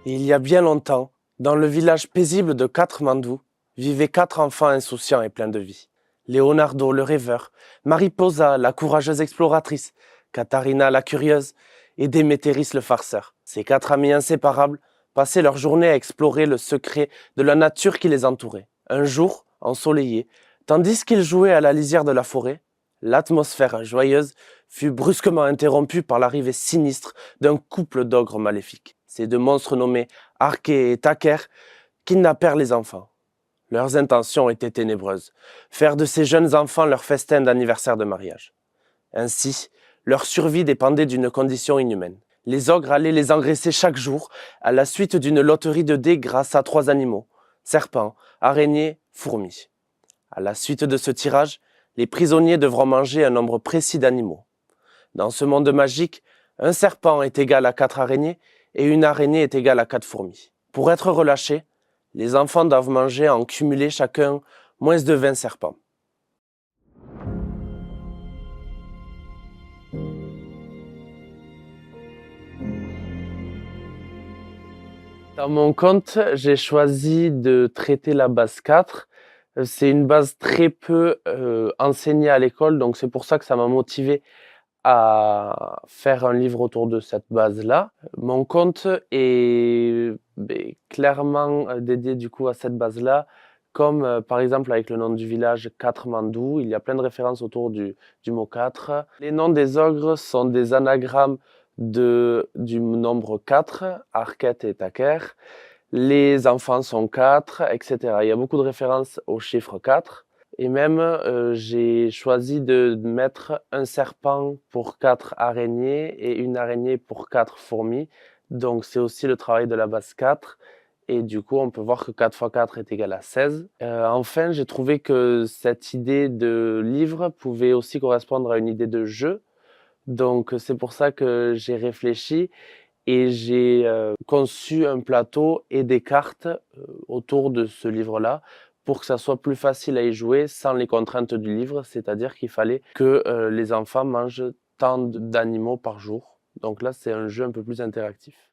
Il y a bien longtemps, dans le village paisible de Katmandou, vivaient 4 enfants insouciants et pleins de vie. Leonardo, le rêveur, Mariposa, la courageuse exploratrice, Katharina, la curieuse, et Démétéris, le farceur. Ces 4 amis inséparables passaient leur journée à explorer le secret de la nature qui les entourait. Un jour, ensoleillé, tandis qu'ils jouaient à la lisière de la forêt, l'atmosphère joyeuse fut brusquement interrompue par l'arrivée sinistre d'un couple d'ogres maléfiques. Ces 2 monstres nommés Arché et Taker kidnappèrent les enfants. Leurs intentions étaient ténébreuses, faire de ces jeunes enfants leur festin d'anniversaire de mariage. Ainsi, leur survie dépendait d'une condition inhumaine. Les ogres allaient les engraisser chaque jour à la suite d'une loterie de dés grâce à 3 animaux, serpents, araignées, fourmis. À la suite de ce tirage, les prisonniers devront manger un nombre précis d'animaux. Dans ce monde magique, un serpent est égal à 4 araignées et une araignée est égale à 4 fourmis. Pour être relâchés, les enfants doivent manger en cumulé chacun moins de 20 serpents. Dans mon conte, j'ai choisi de traiter la base 4. C'est une base très peu enseignée à l'école, donc c'est pour ça que ça m'a motivé à faire un livre autour de cette base-là. Mon conte est clairement dédié du coup à cette base-là, comme par exemple avec le nom du village Katmandou, il y a plein de références autour du mot 4. Les noms des ogres sont des anagrammes du nombre 4, Arket et Taker. Les enfants sont 4, etc. Il y a beaucoup de références au chiffre 4. Et même, j'ai choisi de mettre un serpent pour 4 araignées et une araignée pour 4 fourmis. Donc c'est aussi le travail de la base 4. Et du coup, on peut voir que 4 fois 4 est égal à 16. Enfin, j'ai trouvé que cette idée de livre pouvait aussi correspondre à une idée de jeu. Donc c'est pour ça que j'ai réfléchi et j'ai conçu un plateau et des cartes autour de ce livre-là pour que ça soit plus facile à y jouer sans les contraintes du livre, c'est-à-dire qu'il fallait que les enfants mangent tant d'animaux par jour. Donc là, c'est un jeu un peu plus interactif.